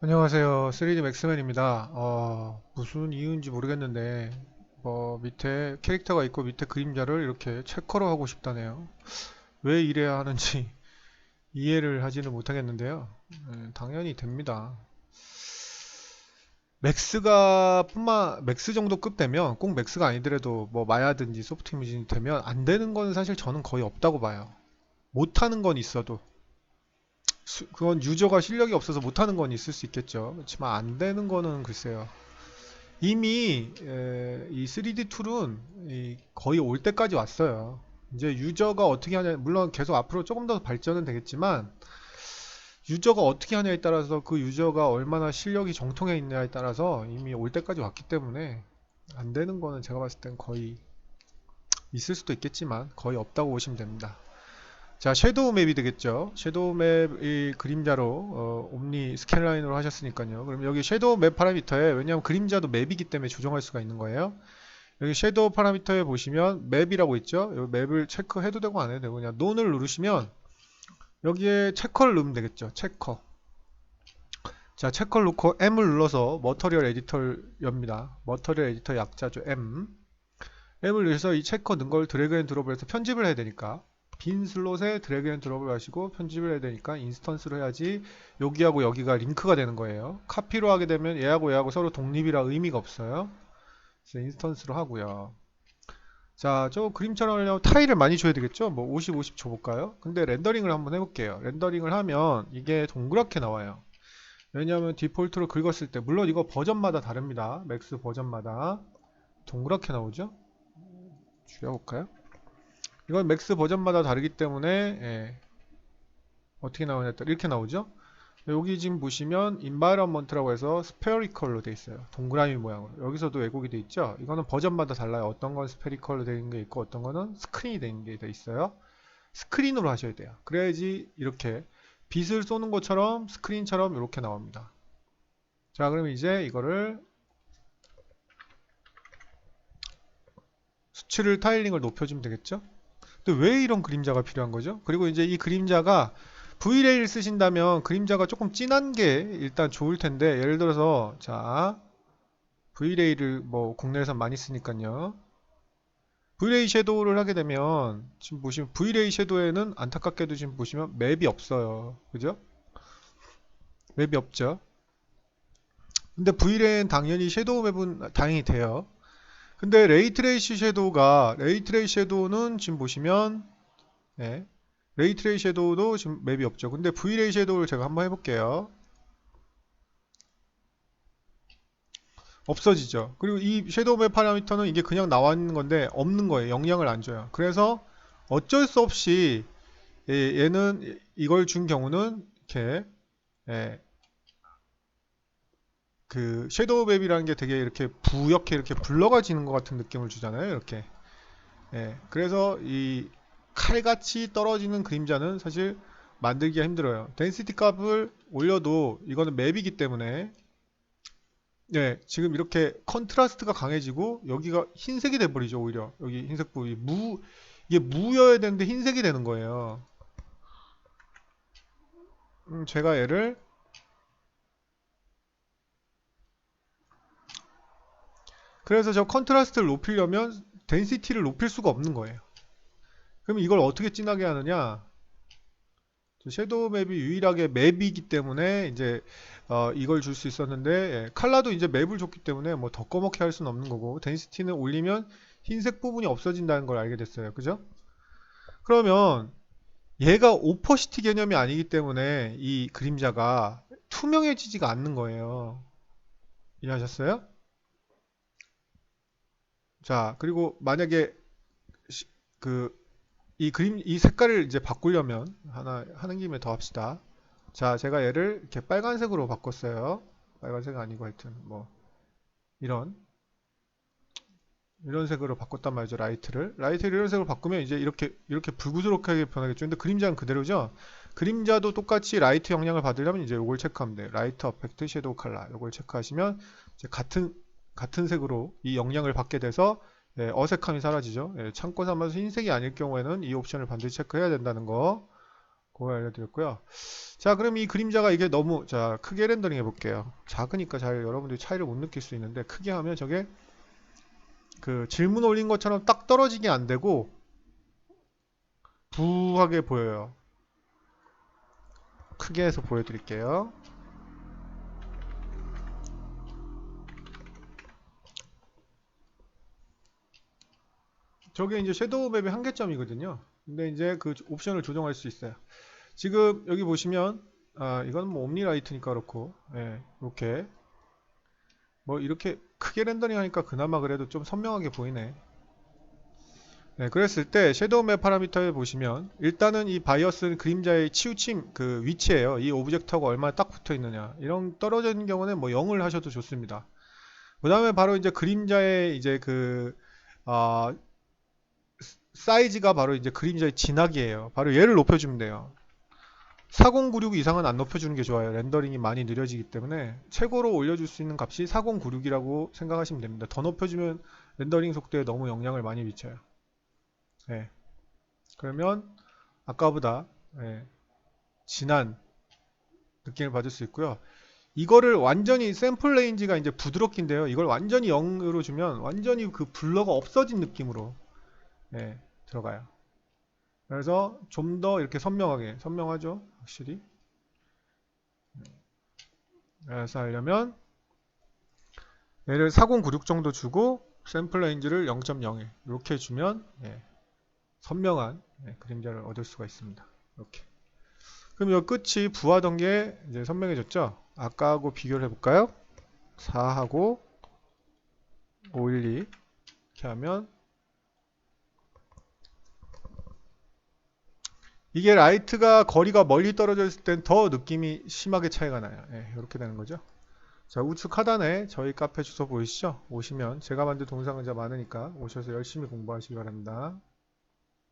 안녕하세요. 3D 맥스맨입니다. 무슨 이유인지 모르겠는데, 밑에 캐릭터가 있고 밑에 그림자를 이렇게 체커로 하고 싶다네요. 왜 이래야 하는지 이해를 하지는 못하겠는데요. 당연히 됩니다. 맥스 정도 급 되면, 꼭 맥스가 아니더라도 뭐 마야든지 소프트 이미진이 되면 안 되는 건 사실 저는 거의 없다고 봐요. 못하는 건 있어도. 그건 유저가 실력이 없어서 못하는 건 있을 수 있겠죠. 그렇지만 안 되는 거는 글쎄요. 이미 이 3D 툴은 거의 올 때까지 왔어요. 이제 유저가 어떻게 하냐, 물론 계속 앞으로 조금 더 발전은 되겠지만, 유저가 어떻게 하냐에 따라서 그 유저가 얼마나 실력이 정통해 있냐에 따라서 이미 올 때까지 왔기 때문에 안 되는 거는 제가 봤을 땐 거의 있을 수도 있겠지만 거의 없다고 보시면 됩니다. 자, 섀도우 맵이 되겠죠. 섀도우 맵이 그림자로 옴니 스캔라인으로 하셨으니까요. 그럼 여기 섀도우 맵 파라미터에, 왜냐하면 그림자도 맵이기 때문에 조정할 수가 있는 거예요. 여기 섀도우 파라미터에 보시면 맵이라고 있죠. 이 맵을 체크해도 되고 안 해도 되고, 그냥 논을 누르시면 여기에 체커를 넣으면 되겠죠. 체커. 자, 체커를 놓고 M을 눌러서 머터리얼 에디터를 엽니다. 머터리얼 에디터 약자죠. M. M을 눌러서 이 체커 넣은 걸 드래그 앤 드롭을 해서 편집을 해야 되니까, 빈 슬롯에 드래그 앤 드롭을 하시고 편집을 해야 되니까 인스턴스로 해야지 여기하고 여기가 링크가 되는 거예요. 카피로 하게 되면 얘하고 서로 독립이라 의미가 없어요. 그래서 인스턴스로 하고요. 자, 저 그림처럼 하려면 타일을 많이 줘야 되겠죠? 뭐 50, 50 줘볼까요? 근데 렌더링을 한번 해볼게요. 렌더링을 하면 이게 동그랗게 나와요. 왜냐하면 디폴트로 긁었을 때, 물론 이거 버전마다 다릅니다. 맥스 버전마다 동그랗게 나오죠? 줄여볼까요? 이건 맥스 버전마다 다르기 때문에 어떻게 나오냐, 이렇게 나오죠? 여기 지금 보시면 environment라고 해서 스페리컬로 되어 있어요. 동그라미 모양으로. 여기서도 왜곡이 되어 있죠? 이거는 버전마다 달라요. 어떤 건 스페리컬로 되어 있는 게 있고 어떤 거는 스크린이 되어 있는 게 되어 있어요. 스크린으로 하셔야 돼요. 그래야지 이렇게 빛을 쏘는 것처럼 스크린처럼 이렇게 나옵니다. 자, 그럼 이제 이거를 수치를 타일링을 높여주면 되겠죠? 근데 왜 이런 그림자가 필요한 거죠? 그리고 이제 이 그림자가 V레이를 쓰신다면 그림자가 조금 진한 게 일단 좋을 텐데, 예를 들어서 자, V레이를 뭐 국내에서 많이 쓰니까요. V레이 섀도우를 하게 되면 지금 보시면 V레이 섀도우에는 안타깝게도 지금 보시면 맵이 없어요. 그죠? 맵이 없죠. 근데 V레이는 당연히 섀도우 맵은 다행히 돼요. 근데 레이트레이스 섀도우는 지금 보시면 예, 레이트레이스 섀도우도 지금 맵이 없죠. 근데 V레이 섀도우를 제가 한번 해볼게요. 없어지죠. 그리고 이 섀도우 맵 파라미터는 이게 그냥 나와 있는 건데 없는 거예요. 영향을 안 줘요. 그래서 어쩔 수 없이 얘는 이걸 준 경우는 이렇게 예, 그 섀도우 맵이라는 게 되게 이렇게 부옇게 이렇게 붉어지는 것 같은 느낌을 주잖아요. 이렇게. 그래서 이 칼같이 떨어지는 그림자는 사실 만들기가 힘들어요. 덴시티 값을 올려도 이거는 맵이기 때문에 지금 이렇게 컨트라스트가 강해지고 여기가 흰색이 돼버리죠. 오히려 여기 흰색 부위 이게 무여야 되는데 흰색이 되는 거예요. 제가 얘를 그래서 저 컨트라스트를 높이려면 덴시티를 높일 수가 없는 거예요. 그럼 이걸 어떻게 진하게 하느냐? 섀도우 맵이 유일하게 맵이기 때문에 이제 이걸 줄 수 있었는데, 칼라도 이제 맵을 줬기 때문에 뭐 더 꺼멓게 할 수는 없는 거고, 덴시티는 올리면 흰색 부분이 없어진다는 걸 알게 됐어요. 그죠? 그러면 얘가 오퍼시티 개념이 아니기 때문에 이 그림자가 투명해지지가 않는 거예요. 이해하셨어요? 자, 그리고 만약에 그 이 색깔을 이제 바꾸려면 하나 하는 김에 더 합시다. 자, 제가 얘를 이렇게 빨간색으로 바꿨어요. 빨간색 아니고 하여튼 뭐 이런 이런 색으로 바꿨단 말이죠. 라이트를 이런 색으로 바꾸면 이제 이렇게 불구스럽게 변하겠죠. 근데 그림자는 그대로죠. 그림자도 똑같이 라이트 영향을 받으려면 이제 요걸 체크하면 돼요. 라이트 어펙트 섀도우 컬러 요걸 체크하시면 이제 같은 색으로 이 영향을 받게 돼서 어색함이 사라지죠. 참고 삼아서 흰색이 아닐 경우에는 이 옵션을 반드시 체크해야 된다는 거 그거 알려드렸고요. 자, 그럼 이 그림자가 이게 너무, 자, 크게 렌더링 해볼게요. 작으니까 잘 여러분들이 차이를 못 느낄 수 있는데, 크게 하면 저게 그 질문 올린 것처럼 딱 떨어지게 안 되고, 부하게 보여요. 크게 해서 보여드릴게요. 저게 이제 섀도우 맵의 한계점이거든요. 근데 이제 그 옵션을 조정할 수 있어요. 지금 여기 보시면, 아, 이건 뭐 옴니라이트니까 그렇고, 예, 이렇게 뭐 이렇게 크게 렌더링 하니까 그나마 그래도 좀 선명하게 보이네. 네, 그랬을 때 섀도우 맵 파라미터에 보시면 일단은 이 바이어스는 그림자의 치우침 그 위치예요. 이 오브젝트하고 얼마나 딱 붙어 있느냐. 이런 떨어져 있는 경우는 뭐 0을 하셔도 좋습니다. 그 다음에 바로 이제 그림자의 이제 그 아, 사이즈가 바로 이제 그림자의 진하기예요. 바로 얘를 높여주면 돼요. 4096 이상은 안 높여주는 게 좋아요. 렌더링이 많이 느려지기 때문에 최고로 올려줄 수 있는 값이 4096이라고 생각하시면 됩니다. 더 높여주면 렌더링 속도에 너무 영향을 많이 미쳐요. 예. 그러면 아까보다 예, 진한 느낌을 받을 수 있고요. 이거를 완전히 샘플 레인지가 이제 부드럽긴데요. 이걸 완전히 0으로 주면 완전히 그 블러가 없어진 느낌으로 예, 들어가요. 그래서 좀 더 이렇게 선명하게 선명하죠. 확실히. 그래서 하려면 얘를 4096 정도 주고 샘플 레인지를 0.01 이렇게 주면 예, 선명한 예, 그림자를 얻을 수가 있습니다. 이렇게. 그럼 이 끝이 부하던 게 이제 선명해졌죠? 아까하고 비교를 해볼까요? 4하고 512 이렇게 하면 이게 라이트가 거리가 멀리 떨어져 있을 땐 더 느낌이 심하게 차이가 나요. 예, 이렇게 되는 거죠. 자, 우측 하단에 저희 카페 주소 보이시죠? 오시면 제가 만든 동영상은 많으니까 오셔서 열심히 공부하시기 바랍니다.